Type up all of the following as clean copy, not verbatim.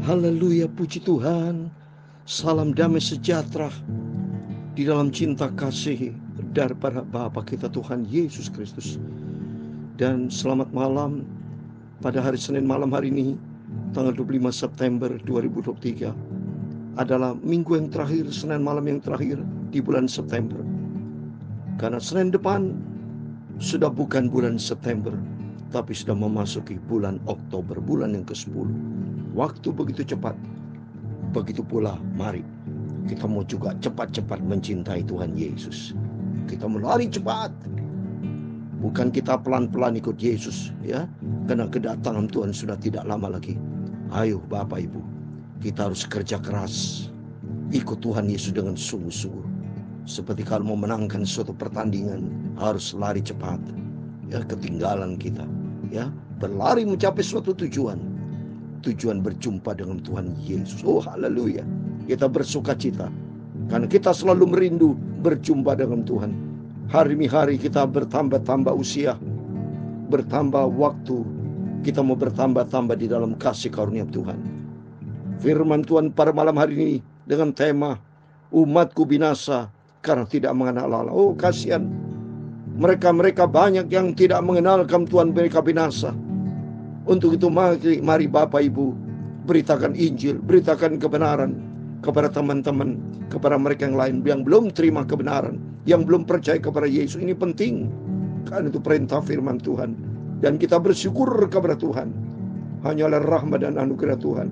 Haleluya, puji Tuhan. Salam damai sejahtera di dalam cinta kasih daripada Bapa kita Tuhan Yesus Kristus. Dan selamat malam pada hari Senin malam hari ini, tanggal 25 September 2023. Adalah minggu yang terakhir, Senin malam yang terakhir di bulan September. Karena Senin depan sudah bukan bulan September, tapi sudah memasuki bulan Oktober, bulan yang ke-10. Waktu begitu cepat. Begitu pula mari kita mau juga cepat-cepat mencintai Tuhan Yesus. Kita mau lari cepat. Bukan kita pelan-pelan ikut Yesus, ya. Karena kedatangan Tuhan sudah tidak lama lagi. Ayo Bapak Ibu, kita harus kerja keras. Ikut Tuhan Yesus dengan sungguh-sungguh. Seperti kalau mau menangkan suatu pertandingan, harus lari cepat. Ya, ketinggalan kita, ya. Berlari mencapai suatu tujuan. Tujuan berjumpa dengan Tuhan Yesus. Oh haleluya. Kita bersuka cita karena kita selalu merindu berjumpa dengan Tuhan. Hari demi hari kita bertambah-tambah usia, bertambah waktu. Kita mau bertambah-tambah di dalam kasih karunia Tuhan. Firman Tuhan pada malam hari ini dengan tema umatku binasa karena tidak mengenal Allah. Oh kasihan, mereka banyak yang tidak mengenalkan Tuhan, mereka binasa. Untuk itu mari Bapak Ibu beritakan Injil, beritakan kebenaran kepada teman-teman, kepada mereka yang lain yang belum terima kebenaran, yang belum percaya kepada Yesus. Ini penting, karena itu perintah firman Tuhan. Dan kita bersyukur kepada Tuhan. Hanya oleh rahmat dan anugerah Tuhan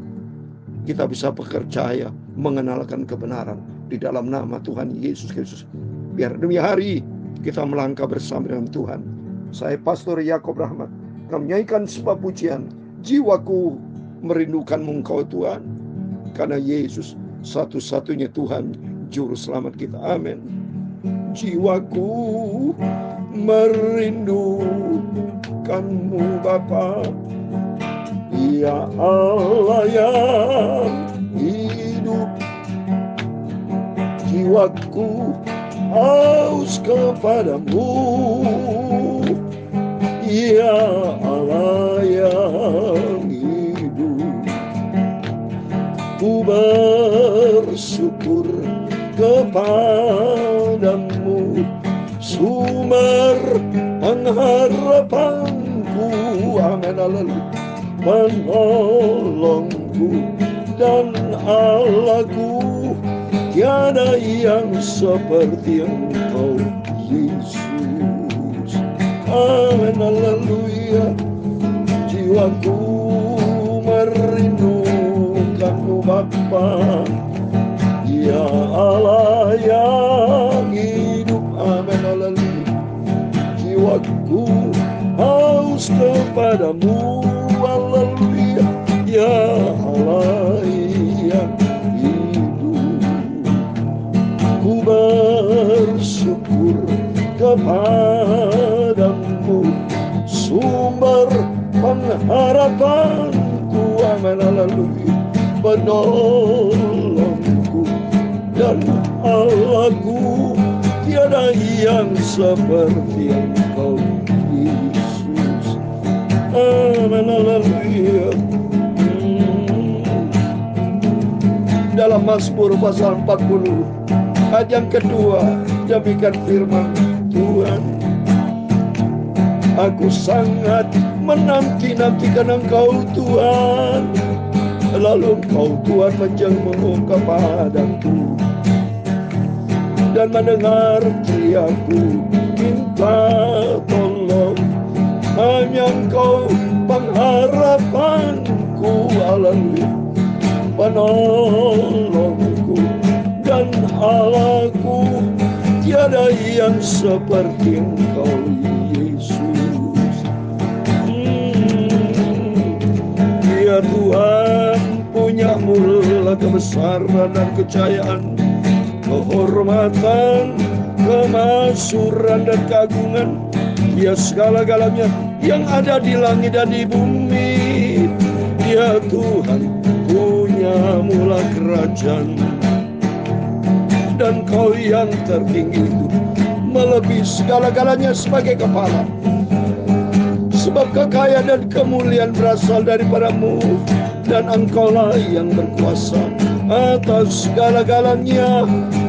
kita bisa percaya mengenalkan kebenaran di dalam nama Tuhan Yesus Kristus. Biar demi hari kita melangkah bersama dengan Tuhan. Saya Pastor Yakob Rahmat menyanyikan sebuah pujian, jiwaku merindukanmu Engkau Tuhan, karena Yesus satu-satunya Tuhan juru selamat kita. Amin. Jiwaku merindukanmu Bapa, ya Allah yang hidup. Jiwaku haus kepadamu, ya Allah yang hidup. Ku bersyukur kepadamu, sumber pengharapanku. Amin, haleluya. Penolongku dan Allahku, tiada yang seperti Engkau Yesus. Amin, haleluya. Jiwaku merindukanmu Bapa, ya Allah yang hidup. Amin, haleluya. Jiwaku haus kepadamu, haleluya, ya Allah yang hidup. Ku bersyukur kepadamu, sumber pengharapanku. Amin, haleluya. Penolongku dan Allahku, tiada yang seperti Engkau Yesus. Amin, haleluya. Dalam Mazmur pasal 40 ayat yang kedua, demikian firman Tuhan. Aku sangat menanti-nantikan Engkau Tuhan, lalu Engkau Tuhan menjenguk kepadaku dan mendengar teriakku minta tolong. Hanya Engkau pengharapanku, haleluya, penolongku dan Allahku, tiada yang seperti Engkau Yesus. Ya Tuhan, punya mula kebesaran dan kejayaan, kehormatan, kemasyhuran dan keagungan. Ya segala-galanya yang ada di langit dan di bumi. Ya Tuhan, punya mula kerajaan, dan Kau yang tertinggi itu melebihi segala-galanya sebagai kepala. Sebab kekayaan dan kemuliaan berasal daripada-Mu, dan Engkaulah yang berkuasa atas segala-galanya.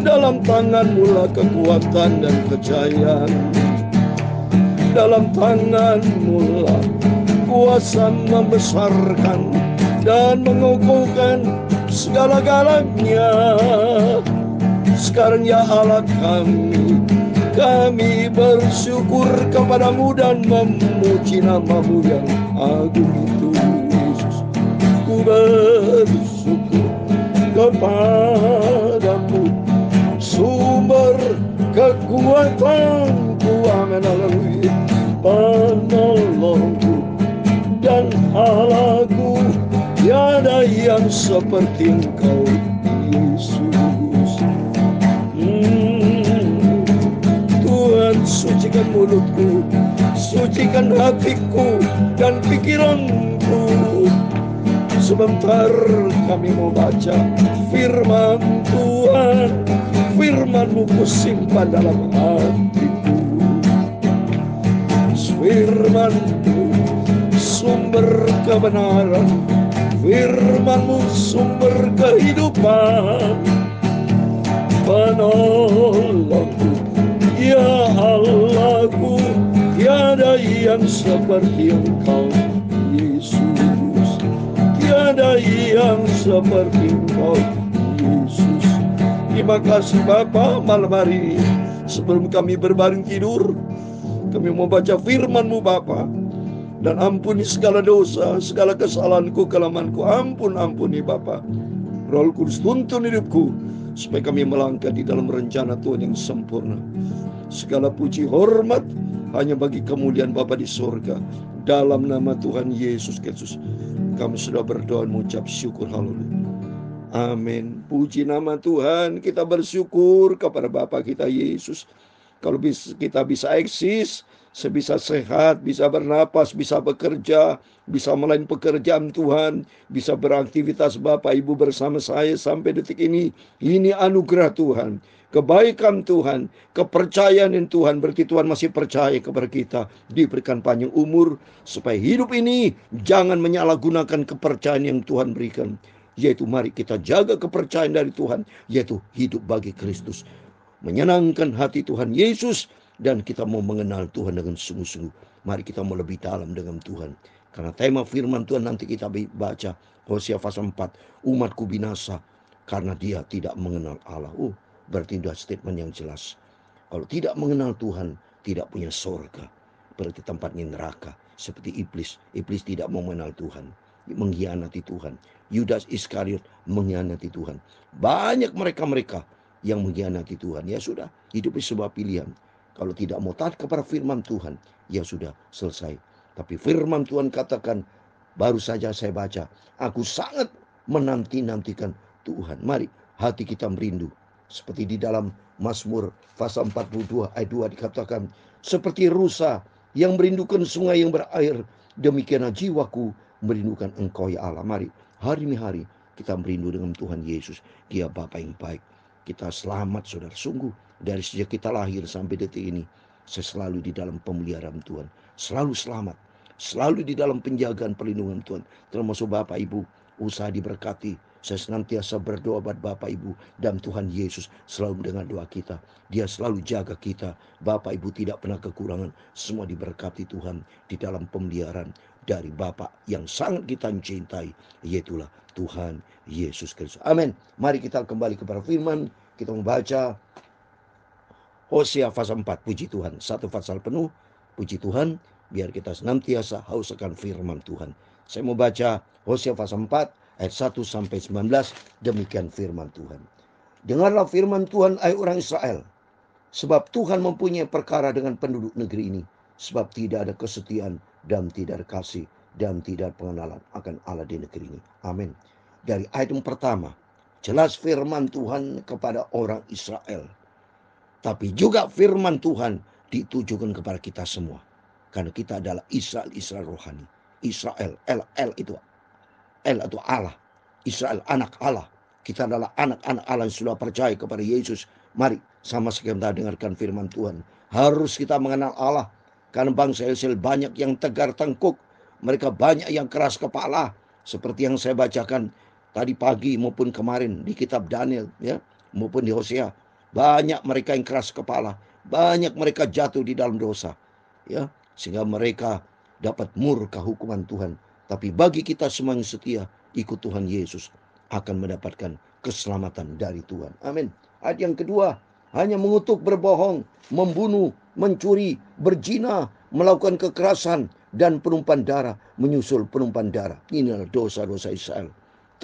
Dalam tangan-Mu lah kekuatan dan kejayaan, dalam tangan-Mu lah kuasa membesarkan dan mengukuhkan segala-galanya. Sekarang ya Allah kami bersyukur kepadamu dan memuji nama-Mu yang agung itu, Yesus. Ku bersyukur kepadamu, sumber kekuatanku, amin, haleluya, penolongku dan Allahku, tiada yang seperti Engkau, Yesus. Tuhan, sucikan mulutku, sucikan hatiku dan pikiranku. Sebentar kami mau baca firman Tuhan. Firman-Mu ku simpan dalam hatiku. Firman-Mu sumber kebenaran, firman-Mu sumber kehidupan. Penolongku, ya Allahku, tiada yang seperti Engkau, Yesus. Tiada yang seperti Engkau, Yesus. Terima kasih Bapa, malam hari sebelum kami berbaring tidur, kami mau baca firman-Mu Bapa. Dan ampuni segala dosa, segala kesalahanku, kelemahanku. Ampuni Bapa. Roh Kudus tuntun hidupku, supaya kami melangkah di dalam rencana Tuhan yang sempurna. Segala puji hormat hanya bagi kemuliaan Bapa di sorga. Dalam nama Tuhan Yesus Kristus kami sudah berdoa mengucap syukur, haleluya. Amin. Puji nama Tuhan. Kita bersyukur kepada Bapa kita Yesus. Kalau kita bisa eksis, sebisa sehat, bisa bernapas, bisa bekerja, bisa melayani pekerjaan Tuhan, bisa beraktivitas Bapak Ibu bersama saya sampai detik ini anugerah Tuhan, kebaikan Tuhan, kepercayaan Tuhan. Berarti Tuhan masih percaya kepada kita, diberikan panjang umur, supaya hidup ini jangan menyalahgunakan kepercayaan yang Tuhan berikan. Yaitu mari kita jaga kepercayaan dari Tuhan, yaitu hidup bagi Kristus, menyenangkan hati Tuhan Yesus. Dan kita mau mengenal Tuhan dengan sungguh-sungguh. Mari kita mau lebih dalam dengan Tuhan. Karena tema firman Tuhan nanti kita baca Hosea pasal 4. Umatku binasa karena dia tidak mengenal Allah. Berarti itu statement yang jelas. Kalau tidak mengenal Tuhan, tidak punya sorga. Berarti tempatnya neraka. Seperti iblis. Iblis tidak mau mengenal Tuhan, mengkhianati Tuhan. Yudas Iskariot mengkhianati Tuhan. Banyak mereka-mereka yang mengkhianati Tuhan. Ya sudah, hidup itu sebuah pilihan. Kalau tidak mau taat kepada firman Tuhan, ya sudah selesai. Tapi firman Tuhan katakan, baru saja saya baca, aku sangat menanti-nantikan Tuhan. Mari hati kita merindu. Seperti di dalam Mazmur pasal 42 ayat 2 dikatakan, seperti rusa yang merindukan sungai yang berair, demikianlah jiwaku merindukan Engkau ya Allah. Mari hari ini hari kita merindu dengan Tuhan Yesus. Dia Bapa yang baik. Kita selamat saudara, sungguh. Dari sejak kita lahir sampai detik ini, saya selalu di dalam pemeliharaan Tuhan. Selalu selamat. Selalu di dalam penjagaan perlindungan Tuhan. Termasuk Bapak Ibu, usaha diberkati. Saya senantiasa berdoa buat Bapak Ibu. Dan Tuhan Yesus selalu mendengar doa kita. Dia selalu jaga kita. Bapak Ibu tidak pernah kekurangan. Semua diberkati Tuhan di dalam pemeliharaan dari Bapa yang sangat kita cintai. Yaitulah Tuhan Yesus Kristus. Amin. Mari kita kembali kepada firman. Kita membaca Hosea pasal 4, puji Tuhan. Satu pasal penuh, puji Tuhan. Biar kita senantiasa haus akan firman Tuhan. Saya mau baca Hosea pasal 4, ayat 1 sampai 19. Demikian firman Tuhan. Dengarlah firman Tuhan, hai orang Israel. Sebab Tuhan mempunyai perkara dengan penduduk negeri ini. Sebab tidak ada kesetiaan dan tidak ada kasih dan tidak ada pengenalan akan Allah di negeri ini. Amin. Dari ayat yang pertama, jelas firman Tuhan kepada orang Israel. Tapi juga firman Tuhan ditujukan kepada kita semua. Karena kita adalah Israel rohani. Israel, L itu Allah. Israel anak Allah. Kita adalah anak-anak Allah yang sudah percaya kepada Yesus. Mari sama kita dengarkan firman Tuhan. Harus kita mengenal Allah. Karena bangsa Israel banyak yang tegar tengkuk. Mereka banyak yang keras kepala. Seperti yang saya bacakan tadi pagi maupun kemarin di kitab Daniel, ya, maupun di Hosea. Banyak mereka yang keras kepala, banyak mereka jatuh di dalam dosa, ya, sehingga mereka dapat murka hukuman Tuhan. Tapi bagi kita semua yang setia ikut Tuhan Yesus akan mendapatkan keselamatan dari Tuhan. Amin. Ayat yang kedua, hanya mengutuk, berbohong, membunuh, mencuri, berzina, melakukan kekerasan, dan penumpahan darah, menyusul penumpahan darah. Inilah dosa-dosa Israel.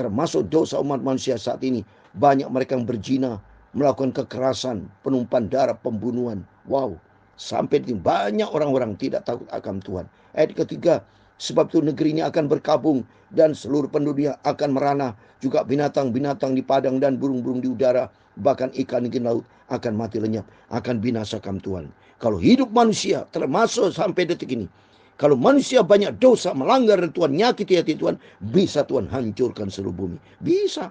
Termasuk dosa umat manusia saat ini. Banyak mereka yang berzina, melakukan kekerasan, penumpahan darah, pembunuhan. Wow, sampai banyak orang-orang tidak takut akan Tuhan. Ayat ketiga, sebab itu negeri ini akan berkabung dan seluruh penduduknya akan merana. Juga binatang-binatang di padang dan burung-burung di udara, bahkan ikan di laut akan mati lenyap, akan binasakan Tuhan. Kalau hidup manusia termasuk sampai detik ini, kalau manusia banyak dosa, melanggar Tuhan, nyakiti hati Tuhan, bisa Tuhan hancurkan seluruh bumi. Bisa.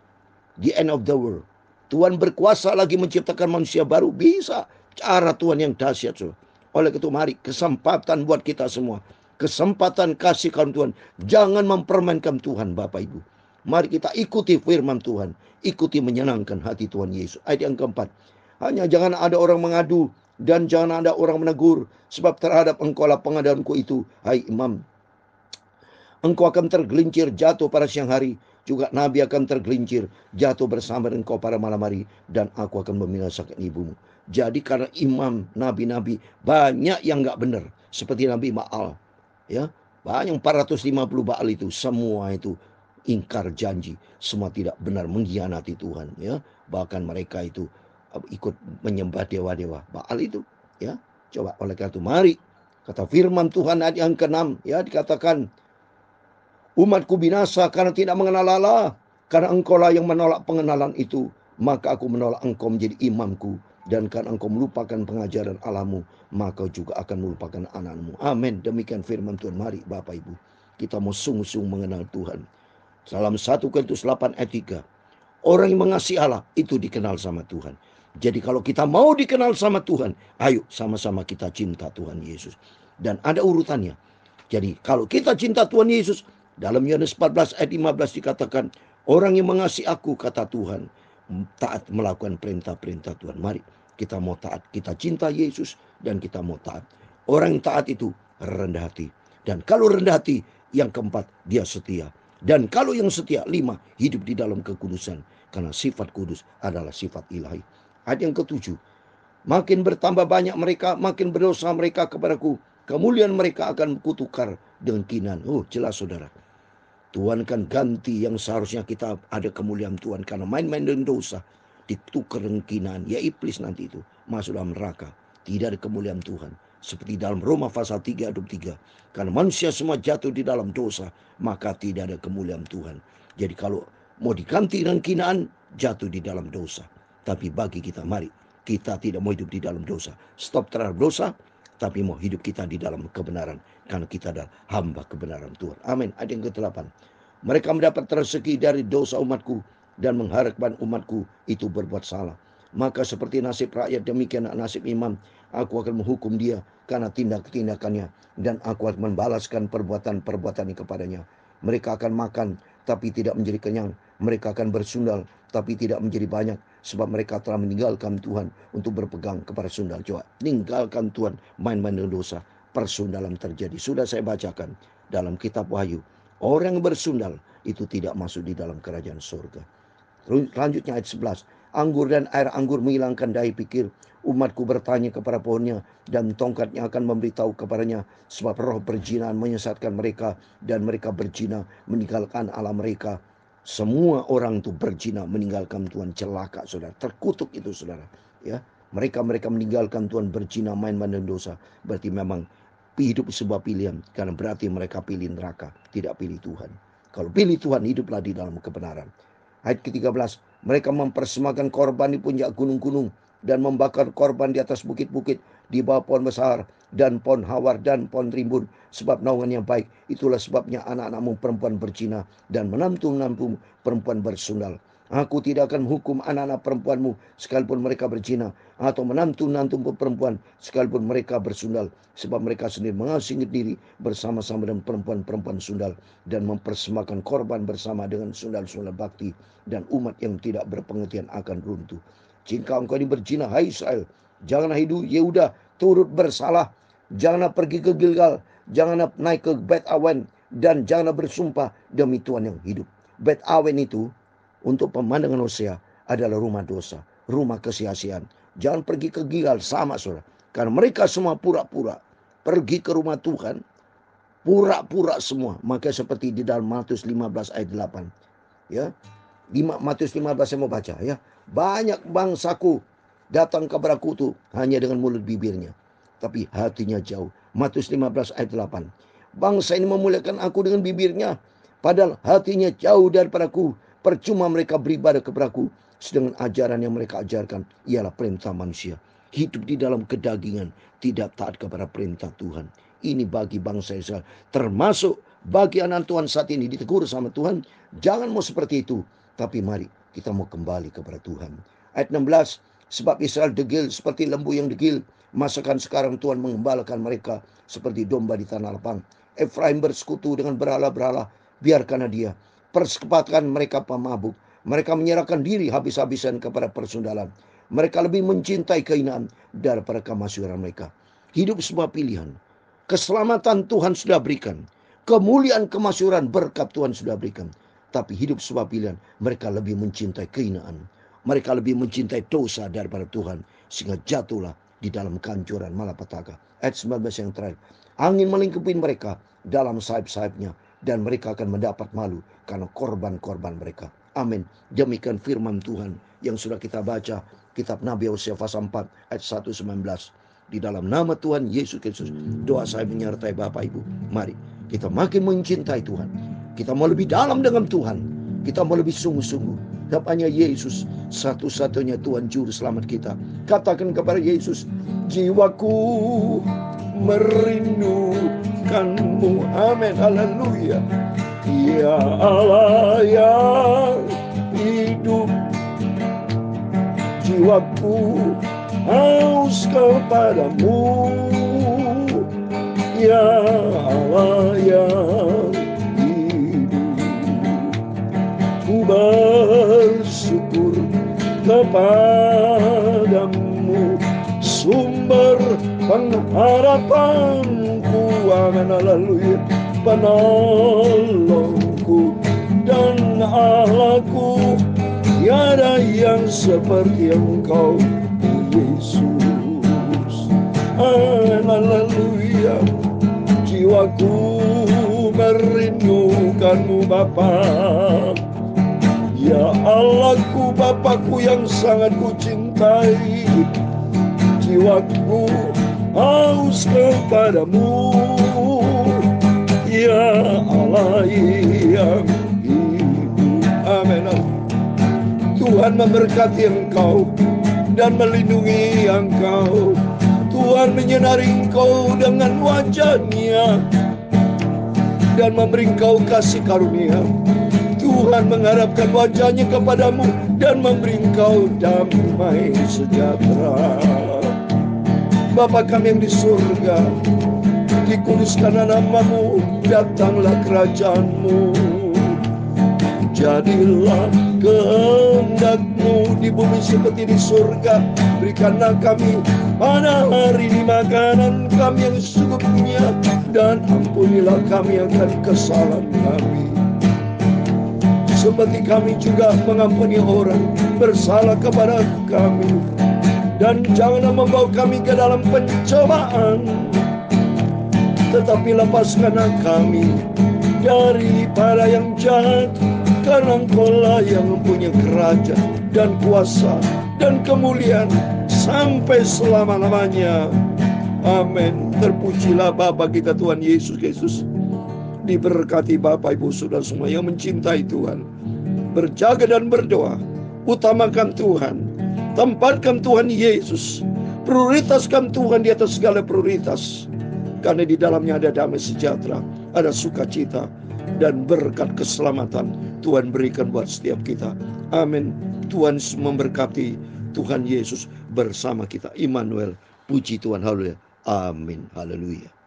The end of the world. Tuhan berkuasa lagi menciptakan manusia baru. Bisa. Cara Tuhan yang dahsyat. So. Oleh itu mari, kesempatan buat kita semua. Kesempatan kasih karunia Tuhan. Jangan mempermainkan Tuhan, Bapak Ibu. Mari kita ikuti firman Tuhan. Ikuti menyenangkan hati Tuhan Yesus. Ayat yang keempat. Hanya jangan ada orang mengadu dan jangan ada orang menegur, sebab terhadap engkaulah pengadaanku itu, hai imam. Engkau akan tergelincir jatuh pada siang hari, juga nabi akan tergelincir jatuh bersama engkau pada malam hari, dan aku akan membinasakan ibumu. Jadi karena imam, nabi-nabi banyak yang nggak benar, seperti Nabi Baal, ya, banyak 450 Baal itu, semua itu ingkar janji, semua tidak benar, mengkhianati Tuhan, ya. Bahkan mereka itu ikut menyembah dewa-dewa Baal itu, ya. Coba oleh karena itu mari, kata firman Tuhan ayat yang ke-6, ya, dikatakan, umatku binasa karena tidak mengenal Allah, karena engkaulah yang menolak pengenalan itu, maka aku menolak engkau menjadi imamku, dan karena engkau melupakan pengajaran Allahmu, maka juga akan melupakan anakmu. Amin. Demikian firman Tuhan. Mari Bapak Ibu, kita mau sungguh-sungguh mengenal Tuhan. Dalam 1 Korintus 8 ayat 3, orang yang mengasihi Allah itu dikenal sama Tuhan. Jadi kalau kita mau dikenal sama Tuhan, ayo sama-sama kita cinta Tuhan Yesus. Dan ada urutannya. Jadi kalau kita cinta Tuhan Yesus, dalam Yohanes 14 ayat 15 dikatakan, orang yang mengasihi aku, kata Tuhan, taat melakukan perintah-perintah Tuhan. Mari kita mau taat. Kita cinta Yesus dan kita mau taat. Orang yang taat itu rendah hati. Dan kalau rendah hati, yang keempat, dia setia. Dan kalau yang setia, 5, hidup di dalam kekudusan. Karena sifat kudus adalah sifat ilahi. Ayat yang ke-7, makin bertambah banyak mereka, makin berdosa mereka kepadaku, kemuliaan mereka akan kutukar dengan kinaan. Oh, jelas saudara. Tuhan kan ganti yang seharusnya kita ada kemuliaan Tuhan. Karena main-main dengan dosa, ditukar dengan kinaan. Ya iblis nanti itu masuk dalam neraka. Tidak ada kemuliaan Tuhan. Seperti dalam Roma pasal 3 ayat 3. Karena manusia semua jatuh di dalam dosa, maka tidak ada kemuliaan Tuhan. Jadi kalau mau diganti dengan kinaan, jatuh di dalam dosa. Tapi bagi kita, mari kita tidak mau hidup di dalam dosa. Stop terhadap dosa, tapi mau hidup kita di dalam kebenaran. Karena kita adalah hamba kebenaran Tuhan. Amin. Ayat yang ke-8. Mereka mendapat rezeki dari dosa umatku, dan mengharapkan umatku itu berbuat salah. Maka seperti nasib rakyat, demikian nasib imam. Aku akan menghukum dia karena tindak-tindakannya, dan aku akan membalaskan perbuatan-perbuatannya kepadanya. Mereka akan makan, tapi tidak menjadi kenyang. Mereka akan bersundal, tapi tidak menjadi banyak. Sebab mereka telah meninggalkan Tuhan untuk berpegang kepada sundal. Coba, tinggalkan Tuhan, main-main dengan dosa. Persundalan terjadi. Sudah saya bacakan dalam kitab Wahyu. Orang yang bersundal itu tidak masuk di dalam kerajaan surga. Selanjutnya ayat 11. Anggur dan air anggur menghilangkan daya pikir. Umatku bertanya kepada pohonnya, dan tongkatnya akan memberitahu kepadanya. Sebab roh perzinahan menyesatkan mereka, dan mereka berzina meninggalkan Allah mereka. Semua orang itu berzina meninggalkan Tuhan. Celaka saudara, terkutuk itu saudara, ya. Mereka meninggalkan Tuhan, berzina, main-main dengan dosa. Berarti memang hidup sebuah pilihan. Karena berarti mereka pilih neraka, tidak pilih Tuhan. Kalau pilih Tuhan, hiduplah di dalam kebenaran. Ayat ke-13, mereka mempersembahkan korban di puncak gunung-gunung, dan membakar korban di atas bukit-bukit, di bawah pohon besar, dan pohon hawar, dan pohon rimbun. Sebab naungan yang baik, itulah sebabnya anak-anakmu perempuan berzina, dan menantu-menantu perempuan bersundal. Aku tidak akan menghukum anak-anak perempuanmu sekalipun mereka berzina, atau menantu-nantu perempuan sekalipun mereka bersundal, sebab mereka sendiri mengasingkan diri bersama-sama dengan perempuan-perempuan sundal dan mempersembahkan korban bersama dengan sundal-sundal bakti, dan umat yang tidak berpengertian akan runtuh. Jika engkau ini berzina, hai Israel, janganlah hidup Yehuda turut bersalah, janganlah pergi ke Gilgal, janganlah naik ke Bet Awen, dan janganlah bersumpah demi Tuhan yang hidup. Bet Awen itu untuk pemandangan Hosea adalah rumah dosa, rumah kesia-siaan. Jangan pergi ke Gilgal, sama saudara. Karena mereka semua pura-pura pergi ke rumah Tuhan, pura-pura semua. Maka seperti di dalam Matius 15 ayat 8. Ya. Matius 15 saya mau baca ya. Banyak bangsaku datang kepadaku tuh hanya dengan mulut bibirnya, tapi hatinya jauh. Matius 15 ayat 8. Bangsa ini memuliakan aku dengan bibirnya, padahal hatinya jauh daripadaku. Percuma mereka beribadah kepadaku, sedangkan ajaran yang mereka ajarkan ialah perintah manusia. Hidup di dalam kedagingan, tidak taat kepada perintah Tuhan. Ini bagi bangsa Israel, termasuk bagi anak Tuhan saat ini ditegur sama Tuhan. Jangan mau seperti itu, tapi mari kita mau kembali kepada Tuhan. Ayat 16, sebab Israel degil seperti lembu yang degil, masakan sekarang Tuhan mengembalakan mereka seperti domba di tanah lapang. Efraim bersekutu dengan berhala-berhala, biarkanlah dia. Persekepatan mereka pemabuk. Mereka menyerahkan diri habis-habisan kepada persundalan. Mereka lebih mencintai kehinaan daripada kemasyhuran mereka. Hidup sebuah pilihan. Keselamatan Tuhan sudah berikan. Kemuliaan kemasyhuran berkat Tuhan sudah berikan. Tapi hidup sebuah pilihan. Mereka lebih mencintai kehinaan. Mereka lebih mencintai dosa daripada Tuhan. Sehingga jatuhlah di dalam kehancuran malapetaka. Ayat 19 yang terakhir. Angin melingkupi mereka dalam sayap-sayapnya, dan mereka akan mendapat malu karena korban-korban mereka. Amin. Demikian firman Tuhan yang sudah kita baca, kitab Nabi Hosea pasal 4 ayat 1-19. Di dalam nama Tuhan Yesus Kristus, doa saya menyertai Bapak Ibu. Mari kita makin mencintai Tuhan. Kita mau lebih dalam dengan Tuhan. Kita mau lebih sungguh-sungguh. Hanya Yesus satu-satunya Tuhan Juru Selamat kita. Katakan kepada Yesus, jiwaku merindukanmu. Amin. Haleluya. Ya Allah yang hidup, jiwaku haus kepadamu. Ya Allah yang hidup, ku bersyukur kepadamu, sumber pengharapanku. Amin. Haleluya. Penolongku dan Allahku, tiada yang seperti Engkau, Yesus. Amin. Haleluya. Jiwaku merindukanmu Bapa. Ya Allahku, Bapakku yang sangat kucintai. Jiwaku haus kepadamu. Ya Allah yang hidup. Amin. Tuhan memberkati engkau dan melindungi engkau. Tuhan menyinari engkau dengan wajah-Nya dan memberi engkau kasih karunia. Tuhan mengharapkan wajah-Nya kepadamu dan memberi engkau damai sejahtera. Bapa kami yang di surga, dikuduskanlah nama-Mu, datanglah kerajaan-Mu. Jadilah kehendak-Mu di bumi seperti di surga. Berikanlah kami pada hari ini makanan kami yang secukupnya, dan ampunilah kami akan kesalahan kami, seperti kami juga mengampuni orang bersalah kepada kami. Dan janganlah membawa kami ke dalam pencobaan, tetapi lepaskanlah kami daripada yang jahat, karena Engkau-lah yang mempunyai kerajaan dan kuasa dan kemuliaan sampai selama-lamanya. Amin. Terpujilah Bapa kita Tuhan Yesus Kristus. Diberkati Bapak Ibu Saudara semua yang mencintai Tuhan. Berjaga dan berdoa. Utamakan Tuhan. Tempatkan Tuhan Yesus. Prioritaskan Tuhan di atas segala prioritas. karena di dalamnya ada damai sejahtera, ada sukacita, dan berkat keselamatan Tuhan berikan buat setiap kita. Amin. Tuhan memberkati. Tuhan Yesus bersama kita. Immanuel. Puji Tuhan. Haleluya. Amin. Haleluya.